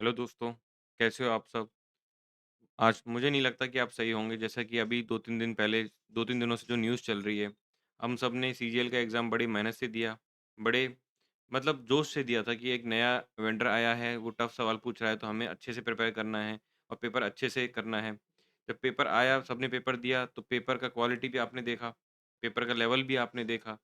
Hello दोस्तों, कैसे हो आप सब? आज मुझे नहीं लगता कि आप सही होंगे जैसा कि अभी 2-3 दिन पहले 2-3 दिनों से जो न्यूज़ चल रही है, हम सब ने सीजीएल का एग्ज़ाम बड़ी मेहनत से दिया, बड़े मतलब जोश से दिया था कि एक नया वेंडर आया है, वो टफ़ सवाल पूछ रहा है तो हमें अच्छे से प्रिपेयर करना है और पेपर अच्छे से करना है। जब पेपर आया, सबने पेपर दिया तो पेपर का क्वालिटी भी आपने देखा, पेपर का लेवल भी आपने देखा।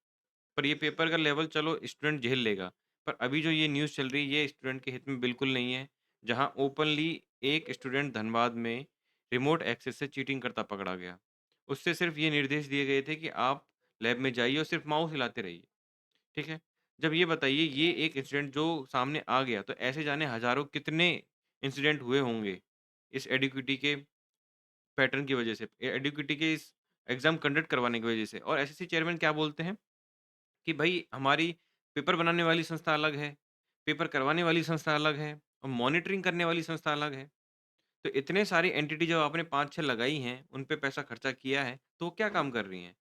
पर ये पेपर का लेवल चलो स्टूडेंट झेल लेगा। पर अभी जो ये न्यूज़ चल रही है ये स्टूडेंट के हित में बिल्कुल नहीं है। जहाँ ओपनली एक स्टूडेंट धनबाद में रिमोट एक्सेस से चीटिंग करता पकड़ा गया। उससे सिर्फ़ ये निर्देश दिए गए थे कि आप लैब में जाइए और सिर्फ़ माउस हिलाते रहिए, ठीक है? जब ये बताइए ये एक इंसिडेंट जो सामने आ गया तो ऐसे जाने हज़ारों कितने इंसिडेंट हुए होंगे इस एडिक्विटी के पैटर्न की वज़ह से, एडिक्विटी के इस एग्ज़ाम कंडक्ट करवाने की वज़ह से। और एसएससी चेयरमैन क्या बोलते हैं कि भई हमारी पेपर बनाने वाली संस्था अलग है, पेपर करवाने वाली संस्था अलग है और मॉनिटरिंग करने वाली संस्था अलग है। तो इतने सारी एंटिटी जब आपने 5-6 लगाई हैं, उन पे पैसा खर्चा किया है, तो वो क्या काम कर रही हैं?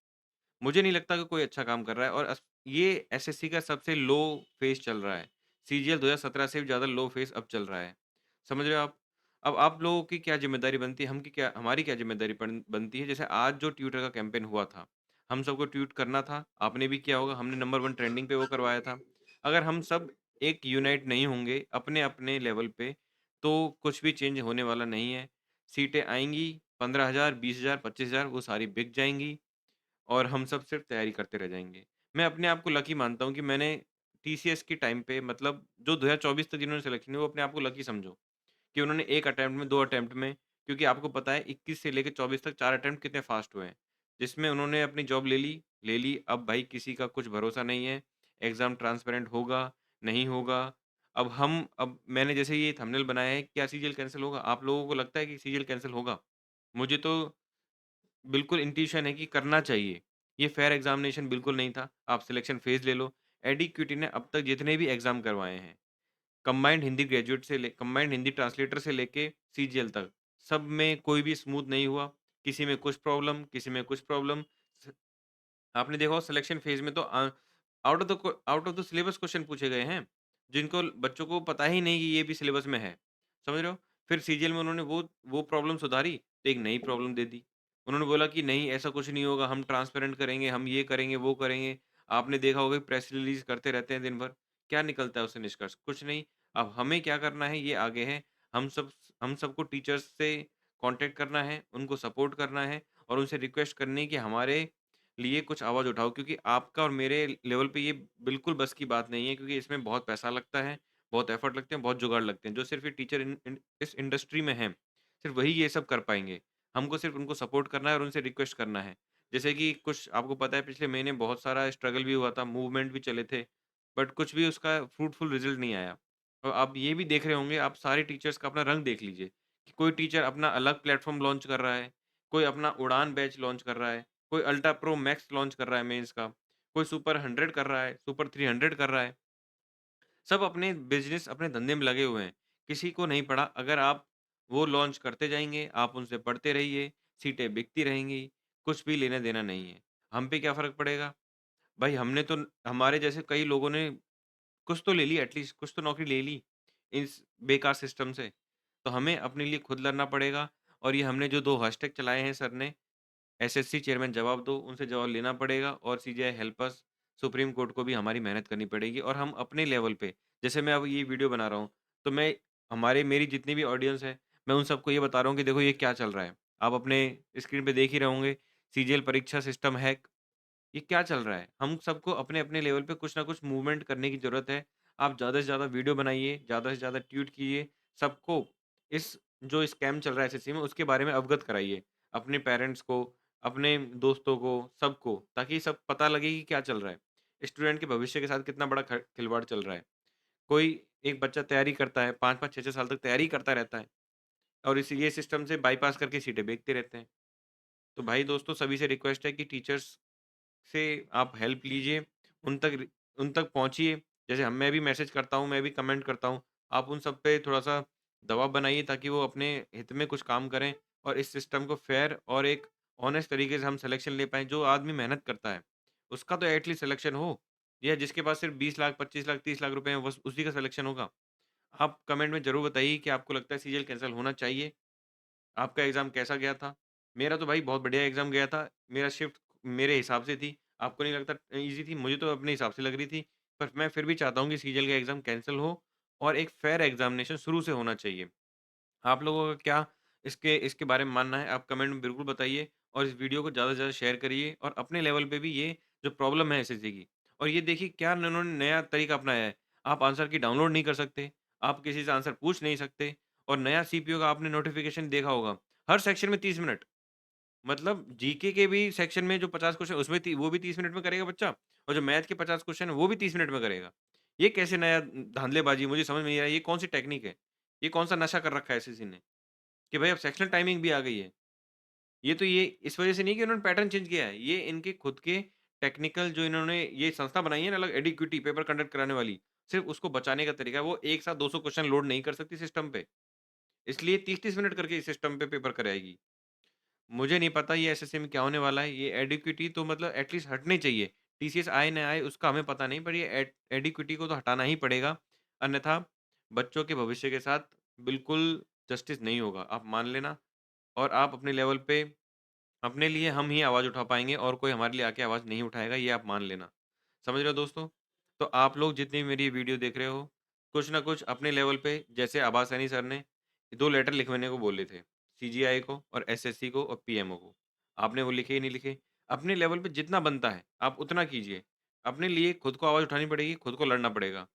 मुझे नहीं लगता कि कोई अच्छा काम कर रहा है और ये एसएससी का सबसे लो फेज़ चल रहा है। सीजीएल 2017 से भी ज़्यादा लो फेज़ अब चल रहा है। समझ रहे हो आप? अब आप लोगों की क्या ज़िम्मेदारी बनती है, हम की क्या हमारी क्या ज़िम्मेदारी बनती है? जैसे आज जो ट्विटर का कैंपेन हुआ था, हम सबको ट्वीट करना था, आपने भी किया होगा, हमने नंबर 1 ट्रेंडिंग पे वो करवाया था। अगर हम सब एक यूनाइट नहीं होंगे अपने-अपने लेवल पे, तो कुछ भी चेंज होने वाला नहीं है। सीटें आएँगी 15,000, 20,000, 25,000 वो सारी बिक जाएँगी। और हम सब सिर्फ़ तैयारी करते रह जाएँगे। मैं अपने आप को लकी मानता हूँ कि मैंने टीसीएस के टाइम पे मतलब जो 2024 तक जिन्होंने सिलेक्शन लिया वो अपने आप को लकी समझो, कि उन्होंने 1 अटेम्प्ट में 2 अटेम्प्ट में क्योंकि आपको पता है 21 से लेके 24 तक 4 अटेम्प्ट कितने फ़ास्ट हुए हैं। जिसमें उन्होंने अपनी जॉब ले ली, अब भाई किसी का कुछ भरोसा नहीं है, एग्ज़ाम ट्रांसपेरेंट होगा, नहीं होगा। अब मैंने जैसे ये थंबनेल बनाया है, क्या सीजीएल कैंसल होगा? आप लोगों को लगता है कि सीजीएल कैंसल होगा? मुझे तो बिल्कुल इंट्यूशन है कि करना चाहिए। ये फेयर एग्ज़ामिनेशन बिल्कुल नहीं था। आप सिलेक्शन फ़ेज़ ले लो। एडीक्यूटी ने अब तक जितने भी एग्ज़ाम करवाए हैं, कंबाइंड हिंदी ग्रेजुएट से ले कंबाइंड हिंदी ट्रांसलेटर से लेके सीजीएल तक, सब में कोई भी स्मूथ नहीं हुआ। किसी में कुछ प्रॉब्लम, किसी में कुछ प्रॉब्लम। स आपने देखा होगा सिलेक्शन फ़ेज़ में तो out of the syllabus question पूछे गए हैं, जिनको बच्चों को पता ही नहीं कि ये भी सिलेबस में है। समझ रहे हो? फिर सीजीएल में उन्होंने वो प्रॉब्लम सुधारी, तो एक नई प्रॉब्लम दे दी। उन्होंने बोला कि नहीं ऐसा कुछ नहीं होगा, हम ट्रांसपेरेंट करेंगे, हम ये करेंगे, वो करेंगे। आपने देखा होगा प्रेस रिलीज़ करते रहते हैं दिन भर। क्या निकलता है उससे निष्कर्ष? कुछ नहीं। अब हमें क्या करना है ये आगे है। हम सबको टीचर्स से कॉन्टैक्ट करना है, उनको सपोर्ट करना है और उनसे रिक्वेस्ट करनी है कि हमारे लिए कुछ आवाज़ उठाओ क्योंकि आपका और मेरे लेवल पे ये बिल्कुल बस की बात नहीं है क्योंकि इसमें बहुत पैसा लगता है, बहुत एफर्ट लगते हैं, बहुत जुगाड़ लगते हैं। जो सिर्फ़ ये टीचर इन इन इस इंडस्ट्री में हैं, सिर्फ़ वही ये सब कर पाएँगे। हमको सिर्फ़ उनको सपोर्ट करना है और उनसे रिक्वेस्ट करना है। जैसे कि कुछ आपको पता है पिछले महीने बहुत सारा स्ट्रगल भी हुआ था, मूवमेंट भी चले थे, बट कुछ भी उसका फ्रूटफुल रिज़ल्ट नहीं आया। और आप ये भी देख रहे होंगे, आप सारे टीचर्स का अपना रंग देख लीजिए, कि कोई टीचर अपना अलग प्लेटफ़ॉर्म लॉन्च कर रहा है, कोई अपना उड़ान बैच लॉन्च कर रहा है, कोई अल्ट्रा प्रो मैक्स लॉन्च कर रहा है मेंस का, कोई सुपर 100 कर रहा है, सुपर 300 कर रहा है। सब अपने बिज़नेस, अपने धंधे में लगे हुए हैं। किसी को नहीं पड़ा, अगर आप वो लॉन्च करते जाएँगे, आप उनसे पढ़ते रहिए, सीटें बिकती रहेंगी, कुछ भी लेना-देना नहीं है। हम पे क्या फ़र्क पड़ेगा? भाई हमने तो हमारे जैसे कई लोगों ने कुछ तो ले ली एटलीस्ट कुछ तो नौकरी ले ली, इस बेकार सिस्टम से। तो हमें अपने लिए खुद लड़ना पड़ेगा और ये हमने जो 2 हैशटैग चलाए हैं सर ने एसएससी चेयरमैन जवाब दो, उनसे जवाब लेना पड़ेगा और CGI help us, supreme court को भी हमारी मेहनत करनी पड़ेगी और हम अपने लेवल पे जैसे मैं अब ये वीडियो बना रहा हूँ, तो मैं हमारे मेरी जितनी भी ऑडियंस है, मैं उन सबको ये बता रहा हूँ कि देखो ये क्या चल रहा है। आप अपने स्क्रीन पे देख ही रहे होंगे, सीजीएल परीक्षा सिस्टम हैक, ये क्या चल रहा है? हम सबको अपने-अपने लेवल पे कुछ ना कुछ मूवमेंट करने की ज़रूरत है। आप ज़्यादा से ज़्यादा वीडियो बनाइए, ज़्यादा से ज़्यादा ट्वीट कीजिए, सबको इस जो स्कैम चल रहा है एसएससी में उसके बारे में अवगत कराइए। अपने पेरेंट्स को, अपने दोस्तों को, सबको ताकि सब पता लगे कि क्या चल रहा है। स्टूडेंट के भविष्य के साथ कितना बड़ा खिलवाड़ चल रहा है। कोई एक बच्चा तैयारी करता है, 5-5 6-6 साल तक तैयारी करता रहता है और इस ये सिस्टम से बाईपास करके सीटें बेचते रहते हैं। तो भाई दोस्तों सभी से रिक्वेस्ट है कि टीचर्स से आप हेल्प लीजिए, उन तक पहुँचिए। जैसे हम मैं भी मैसेज करता हूँ, मैं भी कमेंट करता हूँ। आप उन सब पे थोड़ा-सा दबाव बनाइए ताकि वो अपने हित में कुछ काम करें और इस सिस्टम को फ़ेयर और एक ऑनेस्ट तरीके से हम सिलेक्शन ले पाएँ। जो आदमी मेहनत करता है, उसका तो एटलीस्ट सिलेक्शन हो। या जिसके पास सिर्फ़ 20 लाख, 25 लाख, 30 लाख रुपए हैं, बस उसी का सिलेक्शन होगा। आप कमेंट में ज़रूर बताइए कि आपको लगता है सीजीएल कैंसल होना चाहिए? आपका एग्ज़ाम कैसा गया था? मेरा तो भाई बहुत बढ़िया एग्ज़ाम गया था। मेरा शिफ्ट मेरे हिसाब से थी। आपको नहीं लगता ईज़ी थी? मुझे तो अपने हिसाब से लग रही थी। पर मैं फिर भी चाहता हूँ कि सीजीएल का एग्ज़ाम कैंसल हो और एक फेयर एग्ज़ामिनेशन शुरू से होना चाहिए। आप लोगों का क्या इसके बारे में मानना है? आप कमेंट में बिल्कुल बताइए और इस वीडियो को ज़्यादा से ज़्यादा शेयर करिए और अपने लेवल पे भी ये जो प्रॉब्लम है एसएससी की और ये देखिए क्या उन्होंने नया तरीका अपनाया है। आप आंसर की डाउनलोड नहीं कर सकते, आप किसी से आंसर पूछ नहीं सकते और नया सीपीयू का आपने नोटिफ़िकेशन देखा होगा। हर सेक्शन में 30 मिनट मतलब जीके के भी सेक्शन में जो 50 क्वेश्चन उसमें ती वो भी 30 मिनट में करेगा बच्चा और जो मैथ के 50 क्वेश्चन है वो भी 30 मिनट में करेगा। ये कैसे नया धांधलेबाज़ी मुझे समझ में नहीं आ रहा है, ये कौन-सी टेक्निक है? ये कौन-सा नशा कर रखा है एसएससी ने? कि भाई अब सेक्शनल टाइमिंग भी आ गई है। ये इस वज़ह से नहीं कि उन्होंने पैटर्न चेंज किया है, ये इनके खुद के टेक्निकल जो इन्होंने ये संस्था बनाई है ना अलग एडिक्विटी पेपर कंडक्ट कराने वाली, सिर्फ़ उसको बचाने का तरीका है। वो एक साथ 200 क्वेश्चन लोड नहीं कर सकती सिस्टम पे, इसलिए 30-30 मिनट करके इस सिस्टम पे पेपर कराएगी। मुझे नहीं पता ये एसएससी में क्या होने वाला है, ये एडिक्विटी तो मतलब एटलीस्ट हटनी चाहिए। टीसीएस आए ना आए उसका हमें पता नहीं पर ये एडिक्विटी को तो हटाना ही पड़ेगा, अन्यथा बच्चों के भविष्य के साथ बिल्कुल जस्टिस नहीं होगा, आप मान लेना और आप अपने लेवल पे अपने लिए हम ही आवाज़ उठा पाएँगे और कोई हमारे लिए आके आवाज़ नहीं उठाएगा, ये आप मान लेना। समझ रहे हो दोस्तों? तो आप लोग जितनी भी मेरी वीडियो देख रहे हो, कुछ ना कुछ अपने लेवल पे जैसे आबाद सैनी सर ने 2 लेटर लिखवाने को बोले थे, सीजीआई को और एसएससी को और पीएमओ को। आपने वो लिखे ही नहीं लिखे। अपने लेवल पे जितना बनता है, आप उतना कीजिए। अपने लिए खुद को आवाज़ उठानी पड़ेगी, खुद को लड़ना पड़ेगा।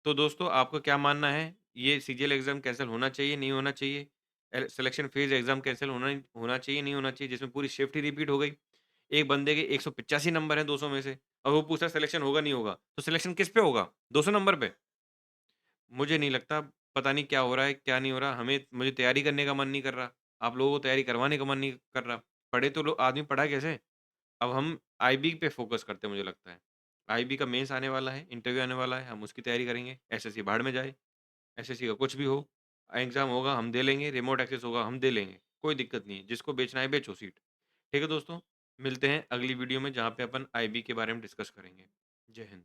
तो दोस्तों आपका क्या मानना है? ये सीजीएल एग्ज़ाम कैंसल होना चाहिए, नहीं होना चाहिए? सिलेक्शन फेज़ एग्ज़ाम कैंसल होना चाहिए, नहीं होना चाहिए? जिसमें पूरी शिफ्ट ही रिपीट हो गई। एक बंदे के 185 नंबर हैं 200 में से और वो पूछता है सिलेक्शन होगा, नहीं होगा। तो सिलेक्शन किस पे होगा? 200 नंबर पे? मुझे नहीं लगता, पता नहीं क्या हो रहा है, क्या नहीं हो रहा। मुझे तैयारी करने का मन नहीं कर रहा। आप लोगों को तैयारी करवाने का मन नहीं कर रहा। पढ़े तो लो आदमी पढ़ा कैसे? अब हम आईबी पे फ़ोकस करते हैं मुझे लगता है। आईबी का मेंस आने वाला है, इंटरव्यू आने वाला है, हम उसकी तैयारी करेंगे। एसएससी भाड़ में जाए। एसएससी का कुछ भी हो, एग्ज़ाम होगा हम दे लेंगे, रिमोट एक्सेस होगा हम दे लेंगे, कोई दिक्कत नहीं है, जिसको बेचना है बेचो सीट। ठीक है दोस्तों, मिलते हैं अगली वीडियो में जहाँ पे अपन आईबी के बारे में डिस्कस करेंगे। जय हिंद।